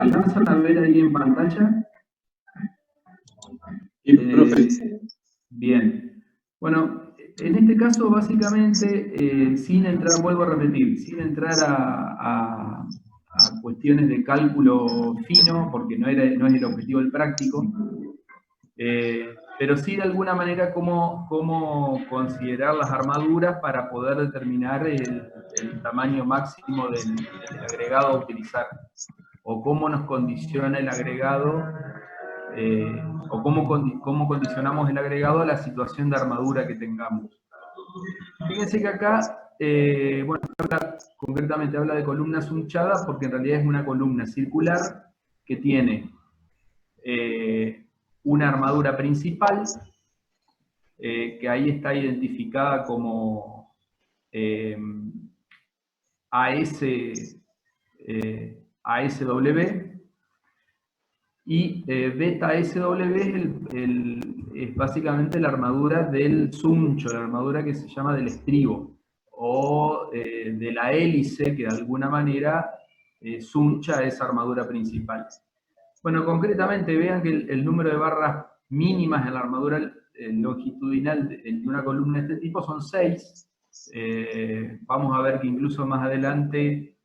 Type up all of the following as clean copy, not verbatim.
¿Alcanzan a ver ahí en pantalla? Profe. Bien. Bueno, en este caso, básicamente, sin entrar, vuelvo a repetir, sin entrar a cuestiones de cálculo fino, porque no es el objetivo del práctico, pero sí de alguna manera cómo considerar las armaduras para poder determinar el tamaño máximo del agregado a utilizar, o cómo nos condiciona el agregado, o cómo condicionamos el agregado a la situación de armadura que tengamos. Fíjense que acá, bueno, concretamente habla de columna sunchada porque en realidad es una columna circular que tiene una armadura principal, que ahí está identificada como ASW, y beta SW es básicamente la armadura del suncho, la armadura que se llama del estribo, o de la hélice que de alguna manera suncha esa armadura principal. Bueno, concretamente vean que el número de barras mínimas en la armadura longitudinal de una columna de este tipo son 6. Vamos a ver que incluso más adelante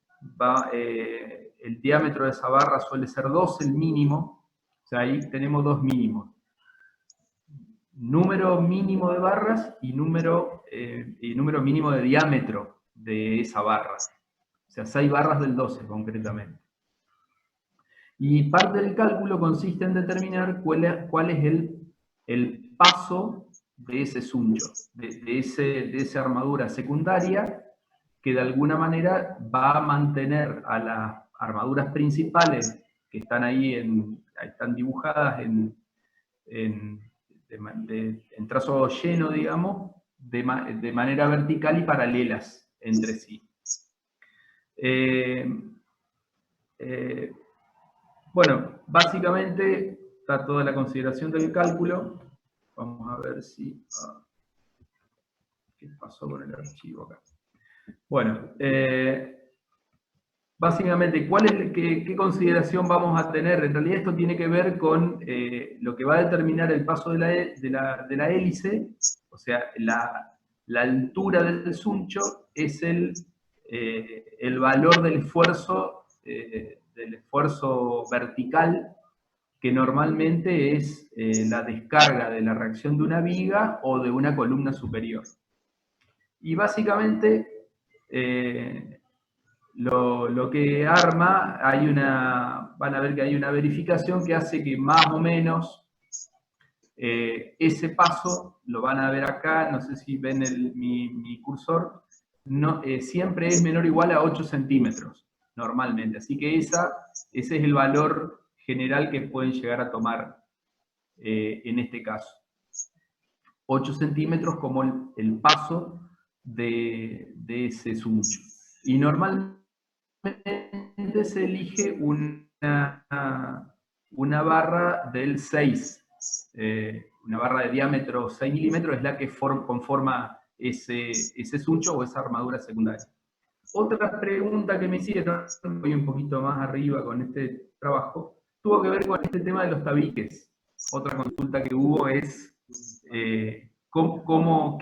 el diámetro de esa barra suele ser 2 el mínimo. O sea, ahí tenemos 2 mínimos. Número mínimo de barras y número mínimo de diámetro de esa barra. O sea, 6 barras del 12 concretamente. Y parte del cálculo consiste en determinar cuál es el paso de ese suncho, de esa armadura secundaria, que de alguna manera va a mantener a las armaduras principales que están ahí, están dibujadas en trazo lleno, digamos, de manera vertical y paralelas entre sí. Bueno, básicamente está toda la consideración del cálculo. Vamos a ver si... ¿qué pasó con el archivo acá? Bueno, básicamente, ¿qué consideración vamos a tener? En realidad esto tiene que ver con lo que va a determinar el paso de la hélice, o sea, la altura del suncho es el valor del esfuerzo vertical, que normalmente es la descarga de la reacción de una viga o de una columna superior. Y básicamente, lo que arma, van a ver que hay una verificación que hace que más o menos ese paso, lo van a ver acá, no sé si ven mi cursor, siempre es menor o igual a 8 centímetros, normalmente. Así que ese es el valor general que pueden llegar a tomar en este caso. 8 centímetros como el paso de ese suncho. Y normalmente se elige una barra del 6. Una barra de diámetro 6 milímetros es la que conforma ese suncho o esa armadura secundaria. Otra pregunta que me hicieron, voy un poquito más arriba con este trabajo, tuvo que ver con este tema de los tabiques. Otra consulta que hubo es ¿qué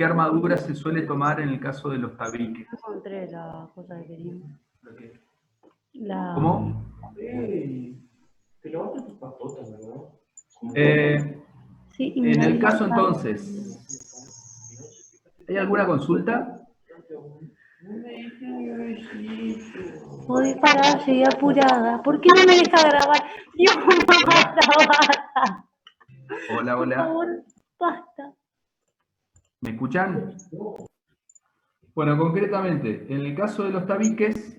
armadura se suele tomar en el caso de los tabiques? Encontré la cosa que queríamos. ¿Cómo? Te levantas tus papotas, ¿verdad? Sí, en el caso entonces, ¿hay alguna consulta? Podés parar, llegué apurada. ¿Por qué no me deja grabar? Dios, basta. Hola, hola. Por favor, basta. ¿Me escuchan? Bueno, concretamente, en el caso de los tabiques,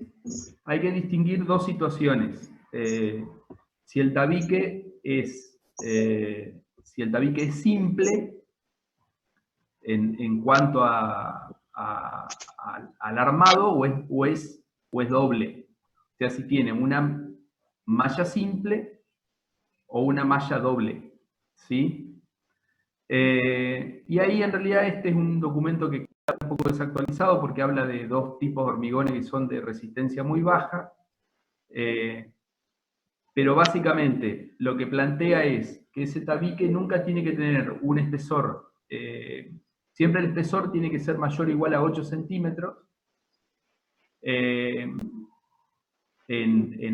hay que distinguir dos situaciones. Si el tabique es simple, en cuanto al armado, o es doble. O sea, si tiene una malla simple o una malla doble, ¿sí? Y ahí en realidad este es un documento que está un poco desactualizado porque habla de dos tipos de hormigones que son de resistencia muy baja. pero básicamente lo que plantea es que ese tabique nunca tiene que tener un espesor, siempre el espesor tiene que ser mayor o igual a 8 centímetros en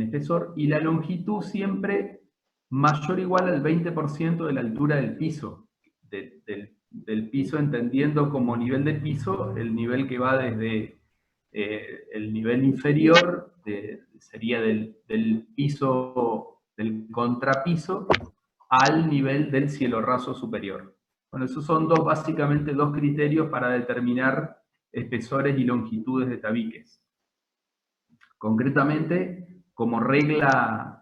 espesor, y la longitud siempre mayor o igual al 20% de la altura del piso, del piso, entendiendo como nivel de piso el nivel que va desde el nivel inferior, sería del piso, del contrapiso, al nivel del cielo raso superior. Bueno, esos son básicamente dos criterios para determinar espesores y longitudes de tabiques. Concretamente, como regla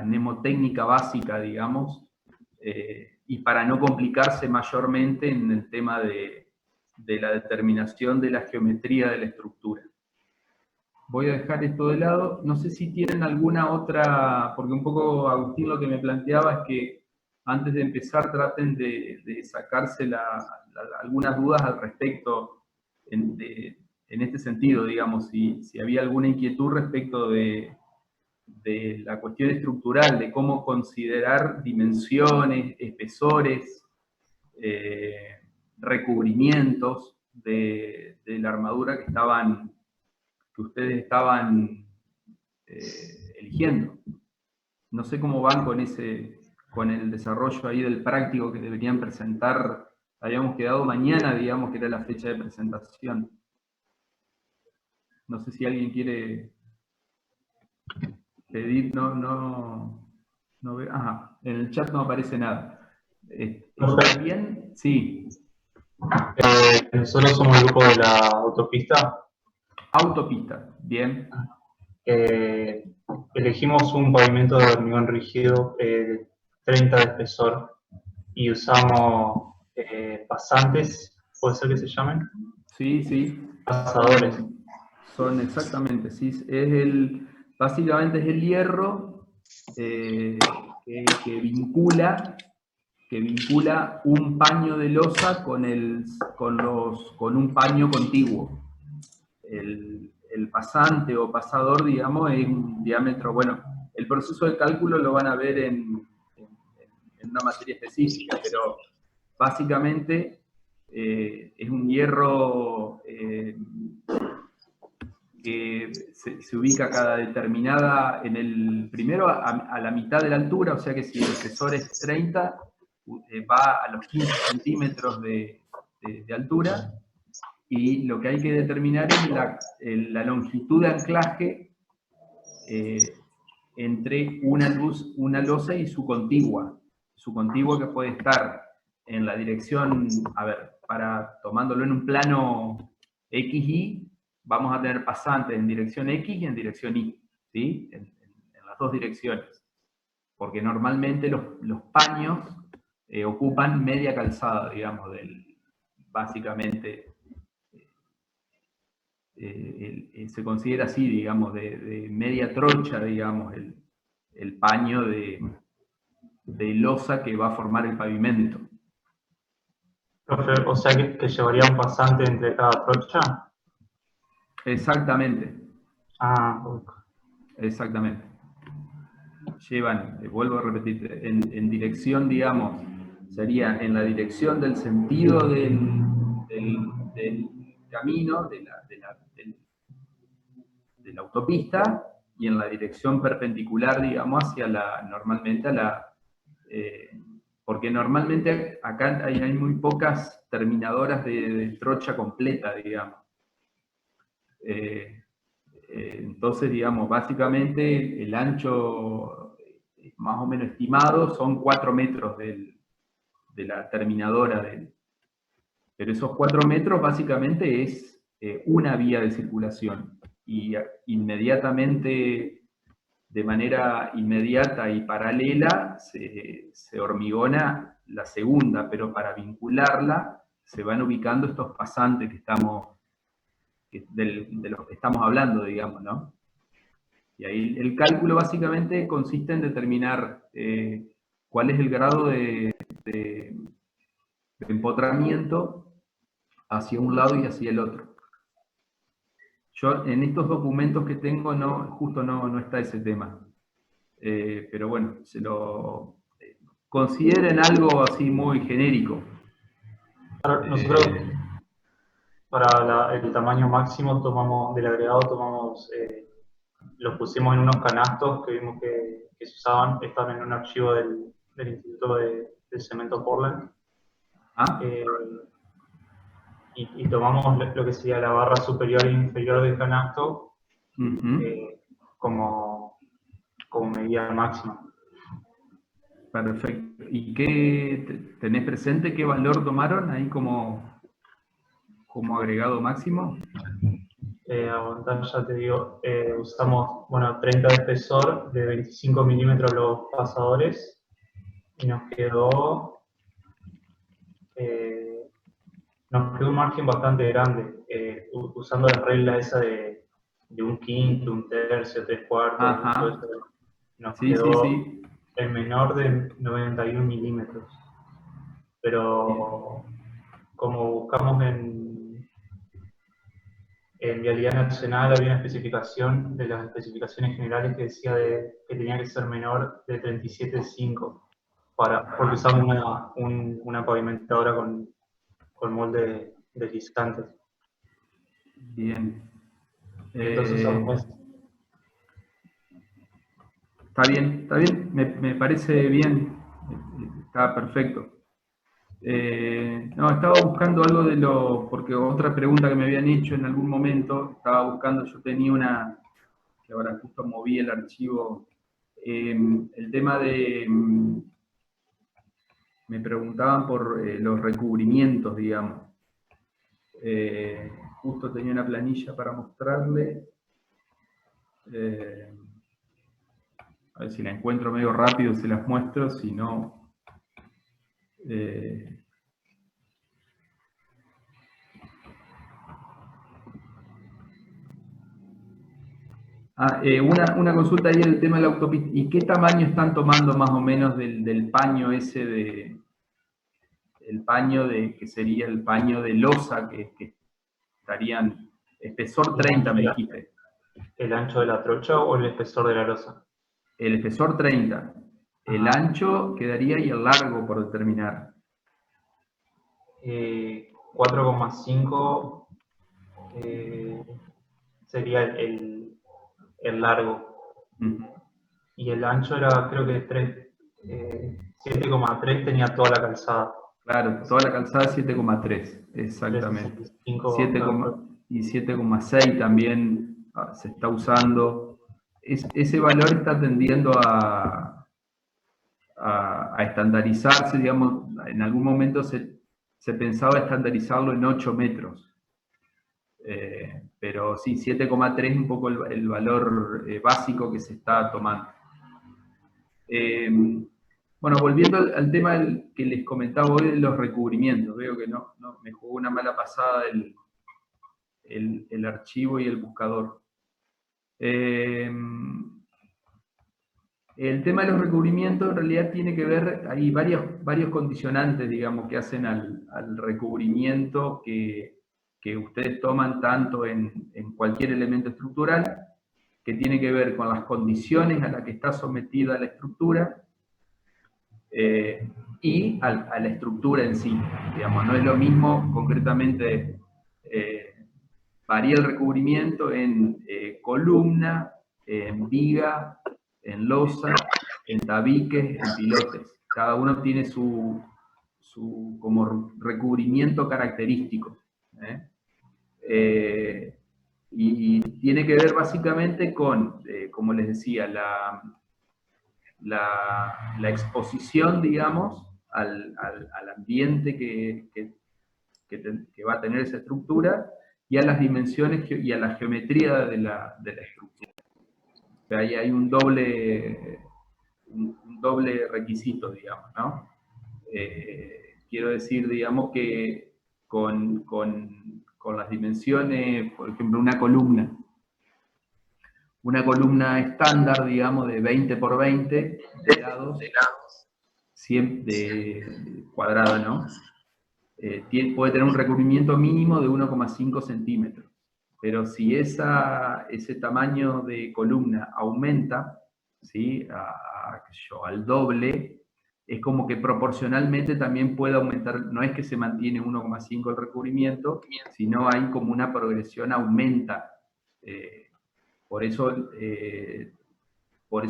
mnemotécnica básica, digamos, y para no complicarse mayormente en el tema de la determinación de la geometría de la estructura. Voy a dejar esto de lado. No sé si tienen alguna otra, porque un poco Agustín lo que me planteaba es que antes de empezar traten de sacarse algunas dudas al respecto en este sentido, digamos, si había alguna inquietud respecto de la cuestión estructural, de cómo considerar dimensiones, espesores, recubrimientos de la armadura que ustedes estaban eligiendo. No sé cómo van con el desarrollo ahí del práctico que deberían presentar. Habíamos quedado mañana, digamos, que era la fecha de presentación. No sé si alguien quiere pedir, no veo. Ajá, en el chat no aparece nada. ¿Está bien? Sí. Nosotros somos el grupo de la autopista. Autopista, bien. Elegimos un pavimento de hormigón rígido de 30 de espesor y usamos pasantes, ¿puede ser que se llamen? Sí, sí. Pasadores. Son exactamente, sí. Básicamente es el hierro que vincula un paño de losa con un paño contiguo. El pasante o pasador, digamos, es un diámetro, bueno, el proceso de cálculo lo van a ver en una materia específica, pero básicamente es un hierro que se ubica cada determinada, primero a la mitad de la altura, o sea que si el espesor es 30, va a los 15 centímetros de altura, y lo que hay que determinar es la longitud de anclaje entre una losa y su contigua que puede estar en la dirección, a ver, tomándolo en un plano XY, vamos a tener pasantes en dirección X y en dirección Y, ¿sí? En las dos direcciones, porque normalmente los paños ocupan media calzada, digamos, básicamente, se considera así, digamos, de media trocha, digamos, el paño de losa que va a formar el pavimento. Profe, o sea que llevaría un pasante entre cada trocha. Exactamente. Ah, ok. Exactamente. Llevan, vuelvo a repetir, en dirección, digamos, sería en la dirección del sentido del camino, de la autopista, y en la dirección perpendicular, digamos, normalmente porque normalmente acá hay muy pocas terminadoras de trocha completa, digamos. Entonces, digamos, básicamente el ancho más o menos estimado son 4 metros de la terminadora. Pero esos 4 metros básicamente es una vía de circulación. Y inmediatamente, de manera inmediata y paralela, se hormigona la segunda, pero para vincularla se van ubicando estos pasantes de los que estamos hablando, digamos, ¿no? Y ahí el cálculo básicamente consiste en determinar cuál es el grado de empotramiento hacia un lado y hacia el otro. Yo en estos documentos que tengo justo no está ese tema. pero bueno, se lo consideren algo así muy genérico. Nosotros, para el tamaño máximo del agregado, los pusimos en unos canastos que vimos que se usaban, están en un archivo del Instituto de Cemento Portland. Y tomamos lo que sería la barra superior e inferior del canasto como medida máxima. Perfecto. ¿Y qué tenés presente qué valor tomaron ahí como agregado máximo? Aguantar, ya te digo, usamos 30 de espesor, de 25 milímetros los pasadores, y nos quedó un margen bastante grande, usando la regla esa de un quinto, un tercio, tres cuartos, todo eso. Nos quedó el menor de 91 milímetros. Pero como buscamos en Vialidad Nacional, había una especificación de las especificaciones generales que decía que tenía que ser menor de 37,5, porque usamos una pavimentadora con molde deslizante. Bien. Entonces usamos Está bien, me parece bien, está perfecto. No, estaba buscando algo porque otra pregunta que me habían hecho en algún momento, estaba buscando, yo tenía una, que ahora justo moví el archivo, el tema de, me preguntaban por los recubrimientos, digamos. Justo tenía una planilla para mostrarle. A ver si la encuentro medio rápido, se las muestro, si no... una consulta ahí del tema de la autopista. ¿Y qué tamaño están tomando más o menos del paño ese el paño que sería el paño de losa que estarían espesor 30, me dijiste? ¿El ancho de la trocha o el espesor de la losa? El espesor 30. El ancho quedaría y el largo por determinar. 4,5 sería el largo. Y el ancho era, creo que 7,3 tenía toda la calzada. Claro, toda la calzada 7,3, exactamente. 7,6 también se está usando. Ese valor está tendiendo a estandarizarse, digamos, en algún momento se pensaba estandarizarlo en 8 metros. Pero sí, 7,3 es un poco el valor básico que se está tomando. Bueno, volviendo al tema que les comentaba hoy de los recubrimientos, veo que no me jugó una mala pasada el archivo y el buscador. El tema de los recubrimientos en realidad tiene que ver, hay varios condicionantes, digamos, que hacen al recubrimiento que ustedes toman tanto en cualquier elemento estructural, que tiene que ver con las condiciones a las que está sometida la estructura y a la estructura en sí. Digamos, no es lo mismo concretamente varía el recubrimiento en columna, en viga, en losa, en tabiques, en pilotes. Cada uno tiene su como recubrimiento característico. Y tiene que ver básicamente con, como les decía, la exposición, digamos, al ambiente que va a tener esa estructura y a las dimensiones y a la geometría de la estructura. O sea, ahí hay un doble requisito, digamos, ¿no? Quiero decir, digamos, que con las dimensiones, por ejemplo, una columna estándar, digamos, de 20 por 20 de lados, siempre cuadrada, ¿no? Puede tener un recubrimiento mínimo de 1,5 centímetros. Pero si ese tamaño de columna aumenta, ¿sí? Qué sé yo, al doble, es como que proporcionalmente también puede aumentar, no es que se mantiene 1,5 el recubrimiento, sino hay como una progresión, aumenta. Eh, por eso,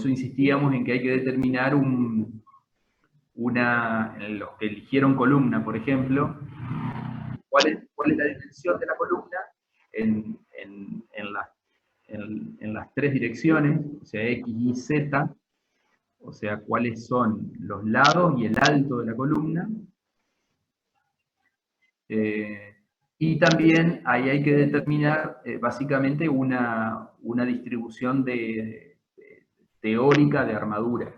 insistíamos en que hay que determinar en los que eligieron columna, por ejemplo, cuál es la dimensión de la columna en las tres direcciones, o sea, X, Y, Z, o sea, cuáles son los lados y el alto de la columna. Y también ahí hay que determinar básicamente una distribución teórica de armadura.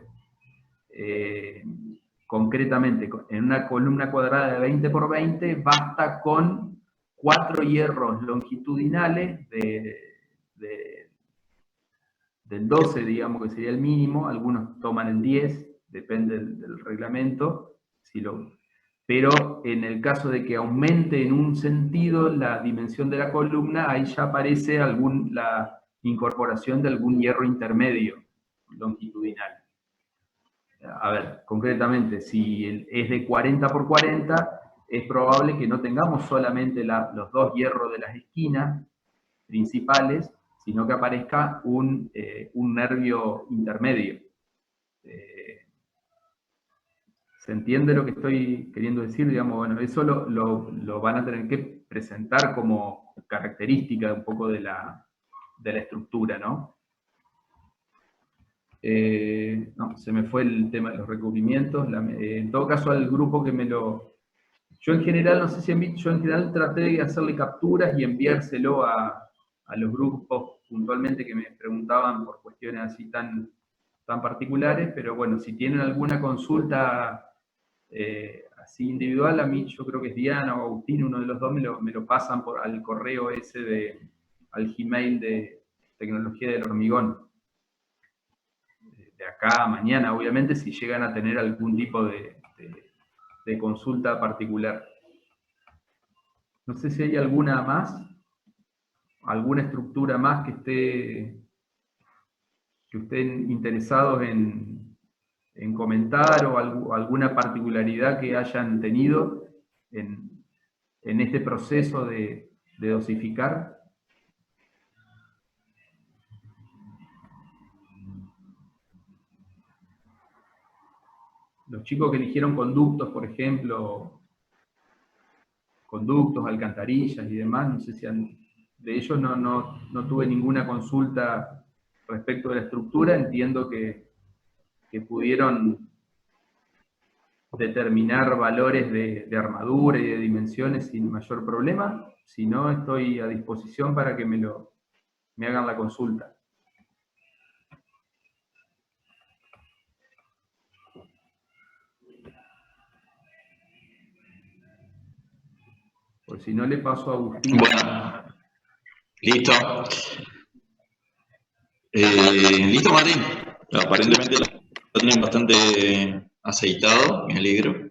Concretamente, en una columna cuadrada de 20 por 20 basta con 4 hierros longitudinales del 12, digamos que sería el mínimo, algunos toman el 10, depende del reglamento, pero en el caso de que aumente en un sentido la dimensión de la columna, ahí ya aparece la incorporación de algún hierro intermedio longitudinal. A ver, concretamente, si es de 40 por 40, es probable que no tengamos solamente los 2 hierros de las esquinas principales, sino que aparezca un nervio intermedio. ¿Se entiende lo que estoy queriendo decir? Digamos, bueno, eso lo van a tener que presentar como característica un poco de la estructura, ¿no? No, se me fue el tema de los recubrimientos. En todo caso, al grupo que me lo... Yo en general, no sé si han visto, yo en general traté de hacerle capturas y enviárselo a los grupos puntualmente que me preguntaban por cuestiones así tan particulares, pero bueno, si tienen alguna consulta así individual, a mí yo creo que es Diana o Agustín, uno de los dos, me lo pasan al correo ese al Gmail de Tecnología del Hormigón. De acá a mañana, obviamente, si llegan a tener algún tipo de consulta particular. No sé si hay alguna más, alguna estructura más que estén interesados en comentar, o alguna particularidad que hayan tenido en este proceso de dosificar. Los chicos que eligieron conductos, por ejemplo, conductos, alcantarillas y demás, no sé si de ellos no tuve ninguna consulta respecto de la estructura, entiendo que pudieron determinar valores de armadura y de dimensiones sin mayor problema. Si no, estoy a disposición para que me hagan la consulta. Por si no, le paso a Agustín. Bueno, listo. Listo, Martín. Aparentemente lo tienen bastante aceitado, me alegro.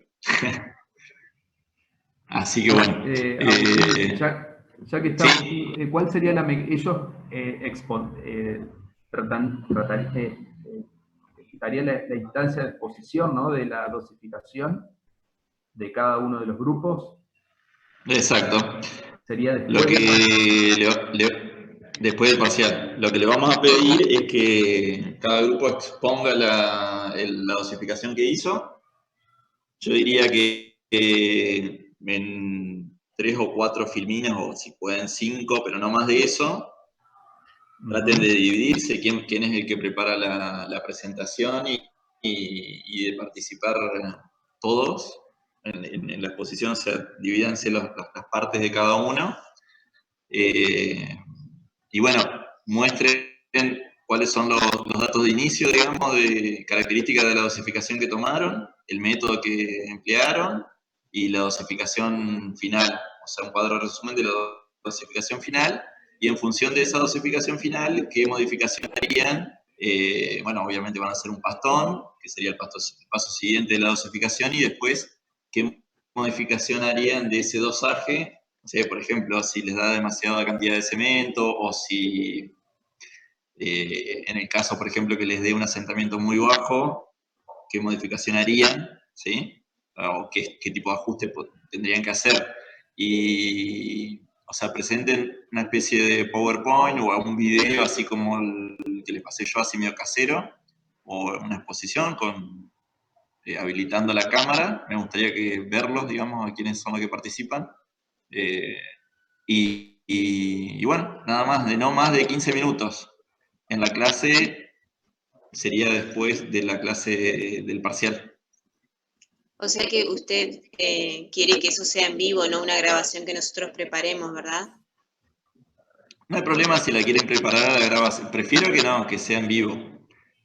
Así que bueno. Agustín, ya que estamos, Sí. ¿cuál sería ellos estaría la instancia de exposición, ¿no?, de la dosificación de cada uno de los grupos? Exacto. Sería después, Lo que después del parcial. Lo que le vamos a pedir es que cada grupo exponga la dosificación que hizo. Yo diría que en 3 o 4 filminas, o si pueden 5, pero no más de eso. Traten de dividirse quién es el que prepara la presentación y de participar todos en la exposición. O sea, divídanse las partes de cada uno. Y bueno, muestren cuáles son los datos de inicio, digamos, de características de la dosificación que tomaron, el método que emplearon y la dosificación final. O sea, un cuadro de resumen de la dosificación final, y en función de esa dosificación final, qué modificación harían. Bueno, obviamente van a hacer un pastón, que sería el paso siguiente de la dosificación, y después qué modificación harían de ese dosaje. No sé, por ejemplo, si les da demasiada cantidad de cemento, o si En el caso, por ejemplo, que les dé un asentamiento muy bajo, ¿qué modificación harían? ¿Sí? O qué tipo de ajuste tendrían que hacer. Y, o sea, presenten una especie de PowerPoint o algún video, así como el que les pasé yo, así medio casero, o una exposición habilitando la cámara. Me gustaría verlos, digamos, a quienes son los que participan. Y bueno, nada más, no más de 15 minutos. En la clase sería después de la clase del parcial. O sea que usted quiere que eso sea en vivo, no una grabación que nosotros preparemos, ¿verdad? No hay problema si la quieren preparar a la grabación. Prefiero que no, que sea en vivo.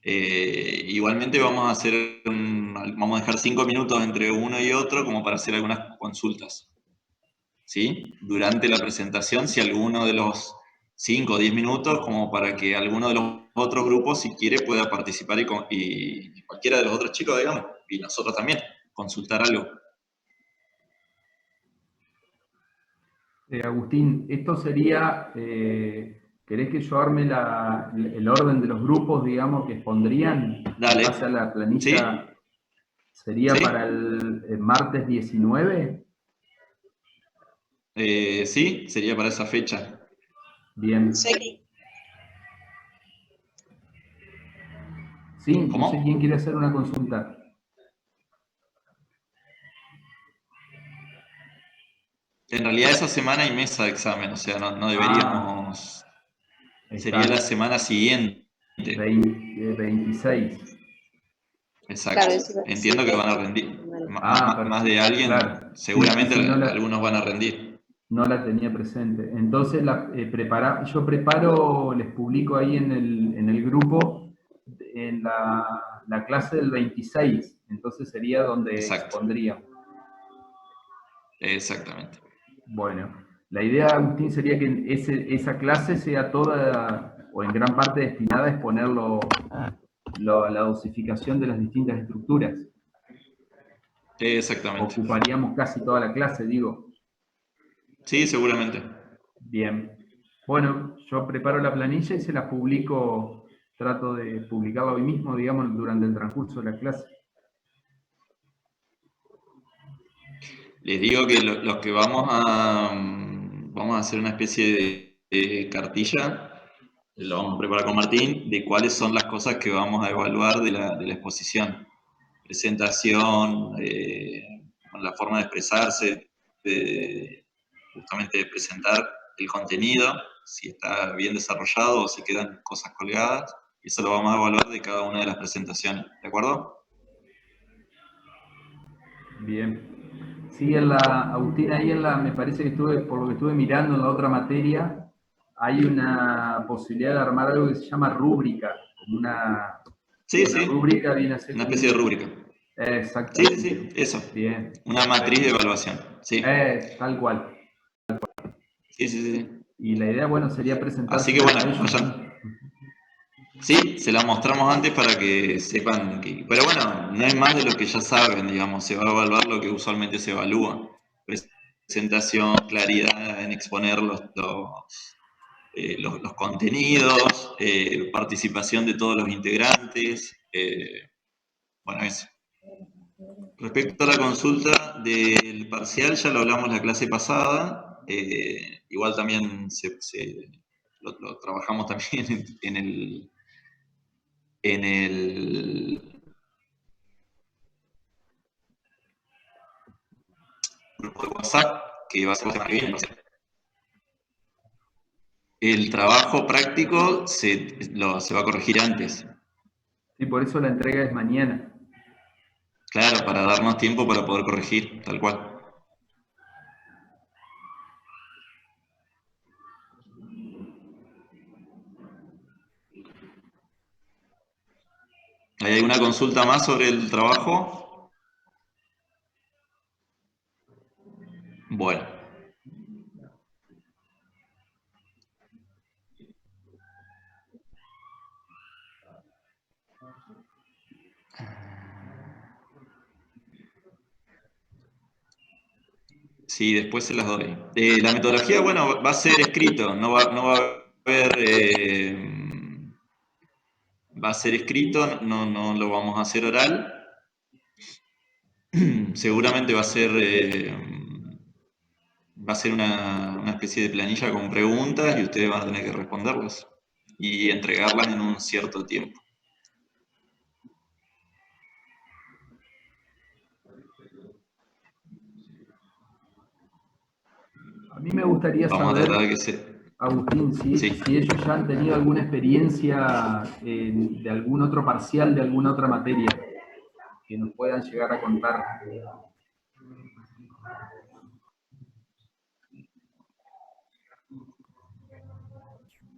Igualmente vamos a dejar 5 minutos entre uno y otro como para hacer algunas consultas. ¿Sí? Durante la presentación, si alguno de los 5 o 10 minutos, como para que alguno de los otros grupos, si quiere, pueda participar y cualquiera de los otros chicos, digamos, y nosotros también, consultar algo. Agustín, esto sería, ¿querés que yo arme el orden de los grupos, digamos, que expondrían? Dale. En base a la planilla, ¿Sí? ¿sería ¿Sí? para el martes 19? Sí, sería para esa fecha. Bien. Sí. Sí, no ¿Cómo? sé quién quiere hacer una consulta. En realidad esa semana hay mesa de examen, o sea, no deberíamos... Sería la semana siguiente. 26. Exacto. Claro, Entiendo que van a rendir. Más de alguien, claro. seguramente Sí, algunos van a rendir. no la tenía presente. Entonces, yo preparo, les publico ahí en el grupo, en la clase del 26. Entonces sería donde Exacto. expondríamos. Exactamente. Bueno, la idea, Agustín, sería que esa clase sea toda o en gran parte destinada a exponer la dosificación de las distintas estructuras. Exactamente. Ocuparíamos casi toda la clase, digo. Sí, seguramente. Bien. Bueno, yo preparo la planilla y se la publico, trato de publicarla hoy mismo, digamos, durante el transcurso de la clase. Les digo que los que vamos a hacer una especie de cartilla, lo vamos a preparar con Martín, de cuáles son las cosas que vamos a evaluar de la exposición. Presentación, la forma de expresarse, justamente de presentar el contenido, si está bien desarrollado o si quedan cosas colgadas. Eso lo vamos a evaluar de cada una de las presentaciones, ¿de acuerdo? Bien. Sí, Agustín, ahí me parece que por lo que estuve mirando en la otra materia, hay una posibilidad de armar algo que se llama rúbrica, como una rúbrica viene a ser una especie de rúbrica. Exactamente. Sí, eso. Bien. Una matriz de evaluación, sí. Tal cual. Sí. Y la idea, bueno, sería presentar. Así que bueno, vayan. Sí, se la mostramos antes para que sepan que... Pero bueno, no es más de lo que ya saben, digamos, se va a evaluar lo que usualmente se evalúa. Presentación, claridad en exponer los contenidos, participación de todos los integrantes, bueno, eso. Respecto a la consulta del parcial, ya lo hablamos la clase pasada, igual también lo trabajamos también en el grupo de WhatsApp, que va a ser la semana que viene. El trabajo práctico se va a corregir antes. Sí, por eso la entrega es mañana. Claro, para darnos tiempo para poder corregir, tal cual. ¿Hay alguna consulta más sobre el trabajo? Bueno. Sí, después se las doy. La metodología, bueno, va a ser escrito, no va a haber va a ser escrito, no lo vamos a hacer oral. Seguramente va a ser una especie de planilla con preguntas y ustedes van a tener que responderlas y entregarlas en un cierto tiempo. A mí me gustaría Vamos a saber, tratar de que se... Agustín, si Sí. ellos ya han tenido alguna experiencia de algún otro parcial, de alguna otra materia, que nos puedan llegar a contar.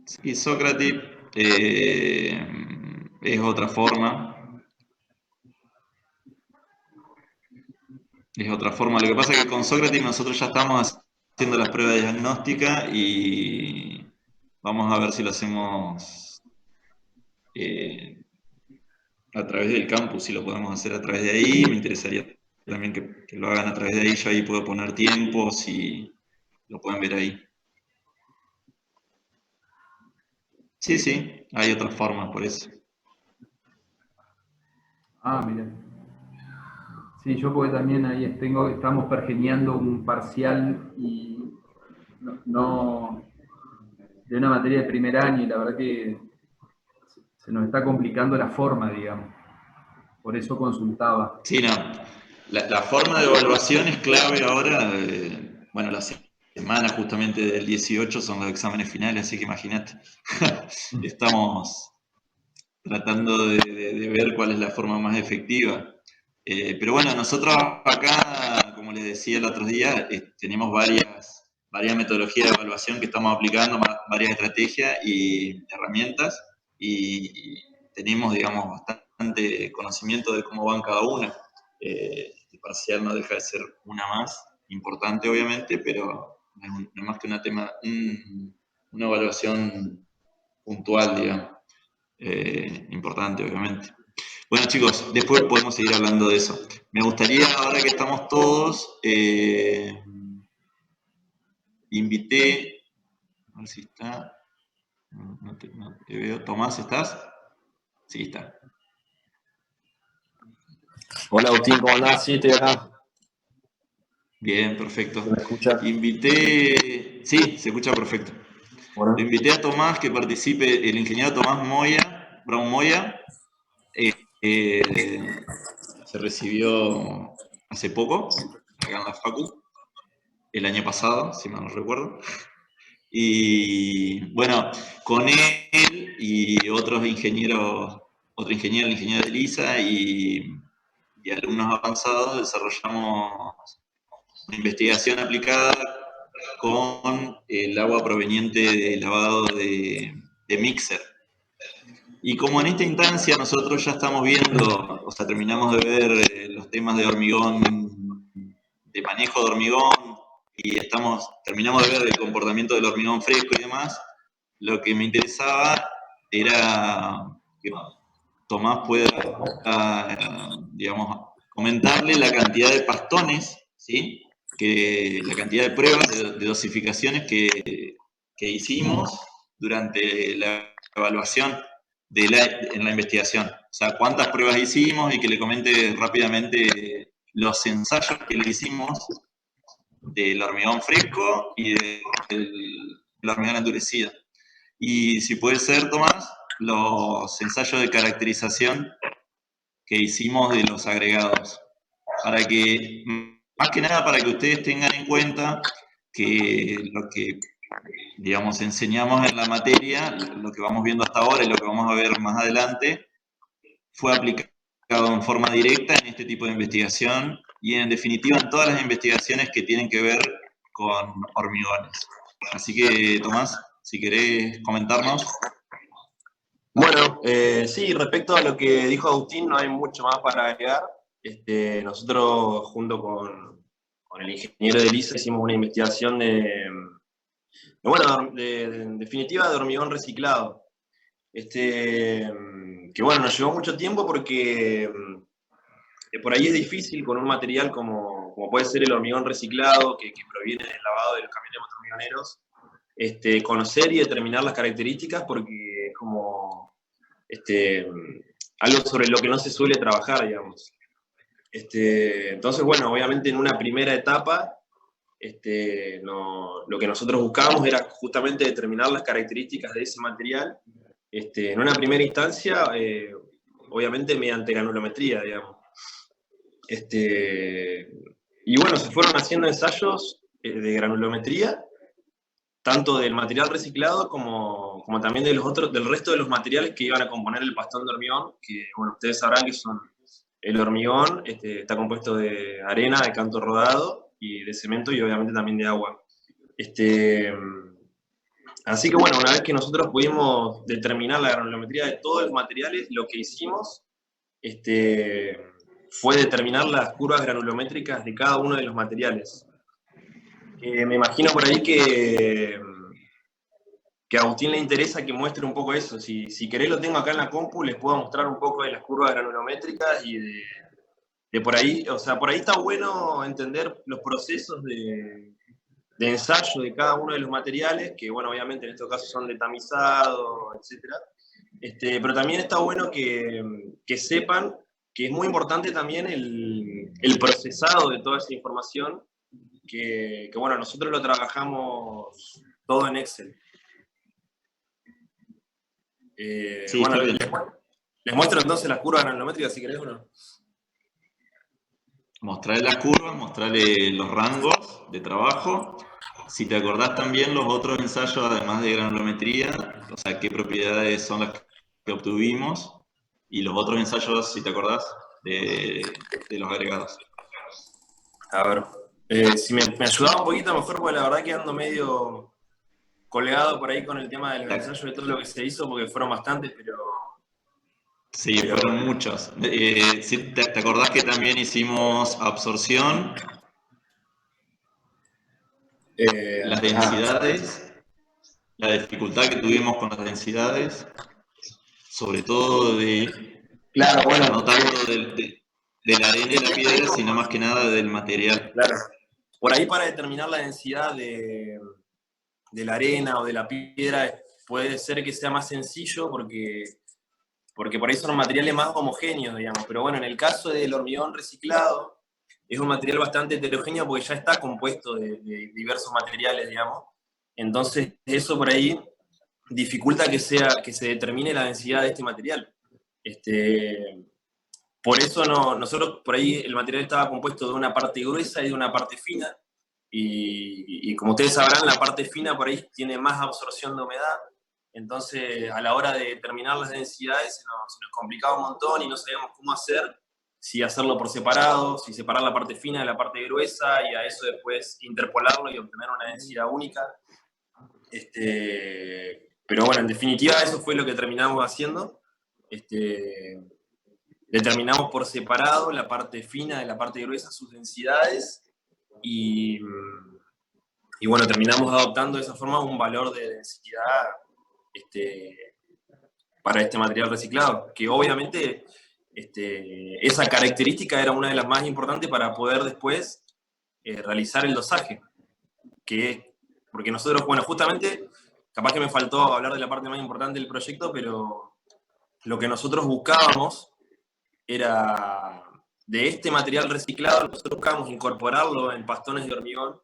Sí, Sócrates es otra forma. Es otra forma. Lo que pasa es que con Sócrates nosotros ya estamos haciendo las pruebas diagnósticas y vamos a ver si lo hacemos a través del campus, si lo podemos hacer a través de ahí. Me interesaría también que lo hagan a través de ahí. Yo ahí puedo poner tiempos y lo pueden ver ahí. Sí, hay otras formas por eso. Ah, mira. Sí, yo porque también ahí estamos pergeniando un parcial y no de una materia de primer año y la verdad que se nos está complicando la forma, digamos. Por eso consultaba. Sí, no. La forma de evaluación es clave ahora. Bueno, la semana justamente del 18 son los exámenes finales, así que imagínate. Estamos tratando de ver cuál es la forma más efectiva. Pero bueno, nosotros acá, como les decía el otro día, tenemos varias metodologías de evaluación que estamos aplicando, varias estrategias y herramientas, y tenemos, digamos, bastante conocimiento de cómo van cada una. El parcial no deja de ser una más, importante obviamente, pero no es más que una evaluación puntual, digamos. Importante, obviamente. Bueno, chicos, después podemos seguir hablando de eso. Me gustaría, ahora que estamos todos, invité, a ver si está, no te veo. Tomás, ¿estás? Sí, está. Hola Agustín, ¿cómo andás? Sí, estoy acá. Bien, perfecto. ¿Me escuchas? Invité, sí, se escucha perfecto. Bueno. Lo invité a Tomás que participe, el ingeniero Tomás Brown Moya, se recibió hace poco, acá en la Facu, el año pasado, si mal no recuerdo. Y bueno, con él y otros ingenieros, otro ingeniero, el ingeniero de Elisa y alumnos avanzados, desarrollamos una investigación aplicada con el agua proveniente del lavado de mixer. Y como en esta instancia nosotros ya estamos viendo, o sea, terminamos de ver los temas de hormigón, de manejo de hormigón, y terminamos de ver el comportamiento del hormigón fresco y demás, lo que me interesaba era que Tomás pueda, digamos, comentarle la cantidad de pastones, ¿sí? La cantidad de pruebas de dosificaciones que hicimos durante la evaluación en la investigación. O sea, cuántas pruebas hicimos y que le comente rápidamente los ensayos que le hicimos del hormigón fresco y del hormigón endurecido. Y si puede ser, Tomás, los ensayos de caracterización que hicimos de los agregados. Más que nada para que ustedes tengan en cuenta que lo que, digamos, enseñamos en la materia, lo que vamos viendo hasta ahora y lo que vamos a ver más adelante, fue aplicado en forma directa en este tipo de investigación y en definitiva en todas las investigaciones que tienen que ver con hormigones. Así que, Tomás, si querés comentarnos. Bueno, sí, respecto a lo que dijo Agustín, no hay mucho más para agregar. Nosotros, junto con el ingeniero de Elisa, hicimos una investigación en definitiva, de hormigón reciclado. Que bueno, nos llevó mucho tiempo porque por ahí es difícil con un material como puede ser el hormigón reciclado, que proviene del lavado de los camiones hormigoneros, conocer y determinar las características, porque es como algo sobre lo que no se suele trabajar, digamos. Entonces, bueno, obviamente en una primera etapa, lo que nosotros buscábamos era justamente determinar las características de ese material, en una primera instancia, obviamente mediante granulometría, digamos. Y bueno, se fueron haciendo ensayos de granulometría, tanto del material reciclado como también del resto de los materiales que iban a componer el pastón de hormigón, que bueno, ustedes sabrán que son el hormigón, está compuesto de arena, de canto rodado y de cemento y obviamente también de agua. Así que bueno, una vez que nosotros pudimos determinar la granulometría de todos los materiales, lo que hicimos fue determinar las curvas granulométricas de cada uno de los materiales. Me imagino por ahí que a Agustín le interesa que muestre un poco eso. Si querés lo tengo acá en la compu, les puedo mostrar un poco de las curvas granulométricas y de por ahí, o sea, por ahí está bueno entender los procesos de ensayo de cada uno de los materiales, que bueno, obviamente en estos casos son de tamizado, etc. Pero también está bueno que sepan que es muy importante también el procesado de toda esa información, que bueno, nosotros lo trabajamos todo en Excel. Sí, bueno, está bien. les muestro entonces las curvas granulométricas, si querés o no. Mostrarle las curvas, mostrarle los rangos de trabajo. Si te acordás también los otros ensayos, además de granulometría, o sea, qué propiedades son las que obtuvimos, y los otros ensayos, si te acordás, de los agregados. A ver, si me ayudaba un poquito mejor, porque la verdad que ando medio colgado por ahí con el tema del ensayo de todo lo que se hizo, porque fueron bastantes, pero... Sí, fueron muchos. ¿Sí te acordás que también hicimos absorción? Las densidades, la dificultad que tuvimos con las densidades, sobre todo Claro, bueno. no tanto de la arena y la piedra, sino más que nada del material. Claro. Por ahí para determinar la densidad de la arena o de la piedra puede ser que sea más sencillo porque por ahí son materiales más homogéneos, digamos. Pero bueno, en el caso del hormigón reciclado, es un material bastante heterogéneo porque ya está compuesto de diversos materiales, digamos. Entonces, eso por ahí dificulta que se determine la densidad de este material. Por eso nosotros por ahí el material estaba compuesto de una parte gruesa y de una parte fina. Y como ustedes sabrán, la parte fina por ahí tiene más absorción de humedad. Entonces, a la hora de determinar las densidades, se nos complicaba un montón y no sabíamos cómo hacer, si hacerlo por separado, si separar la parte fina de la parte gruesa y a eso después interpolarlo y obtener una densidad única. Pero bueno, en definitiva eso fue lo que terminamos haciendo. Determinamos por separado la parte fina de la parte gruesa, sus densidades, y bueno, terminamos adoptando de esa forma un valor de densidad para este material reciclado, que obviamente esa característica era una de las más importantes para poder después realizar el dosaje, porque nosotros, bueno, justamente, capaz que me faltó hablar de la parte más importante del proyecto, pero lo que nosotros buscábamos era, de este material reciclado, nosotros buscábamos incorporarlo en pastones de hormigón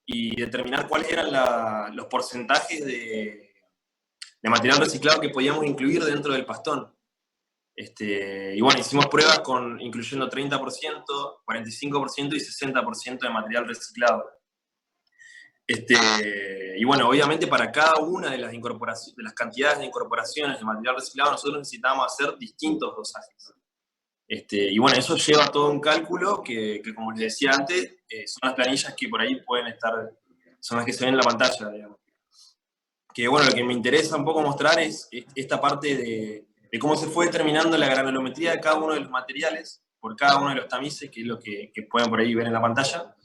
y determinar cuáles eran los porcentajes de material reciclado que podíamos incluir dentro del pastón. Y bueno, hicimos pruebas incluyendo 30%, 45% y 60% de material reciclado. Y bueno, obviamente para cada una de las cantidades de incorporaciones de material reciclado, nosotros necesitábamos hacer distintos dosajes. Y bueno, eso lleva todo un cálculo que como les decía antes, son las planillas que por ahí pueden estar, son las que se ven en la pantalla, digamos. Que bueno, lo que me interesa un poco mostrar es esta parte de cómo se fue determinando la granulometría de cada uno de los materiales, por cada uno de los tamices, que es lo que pueden por ahí ver en la pantalla.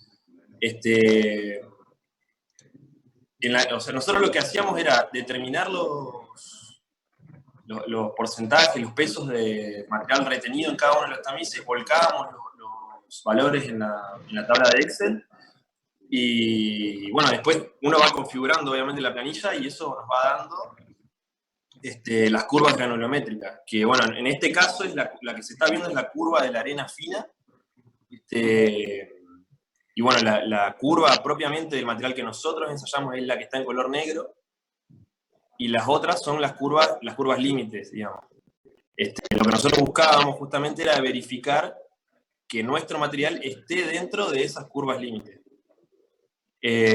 O sea, nosotros lo que hacíamos era determinar los porcentajes, los pesos de material retenido en cada uno de los tamices, volcábamos los valores en la tabla de Excel, y bueno, después uno va configurando obviamente la planilla y eso nos va dando las curvas granulométricas, que bueno, en este caso es la que se está viendo es la curva de la arena fina, y bueno, la curva propiamente del material que nosotros ensayamos es la que está en color negro, y las otras son las curvas límites, digamos. Lo que nosotros buscábamos justamente era verificar que nuestro material esté dentro de esas curvas límites.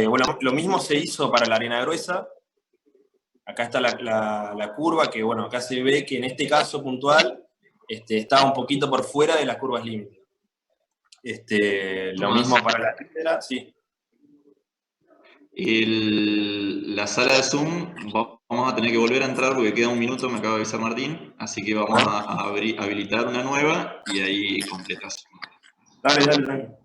Bueno, lo mismo se hizo para la arena gruesa. Acá está la curva, que bueno, acá se ve que en este caso puntual está un poquito por fuera de las curvas límites. Lo mismo para la piedra, sí. La sala de Zoom, vamos a tener que volver a entrar porque queda un minuto, me acaba de avisar Martín, así que vamos a habilitar una nueva y ahí completas. Dale, tranquilo.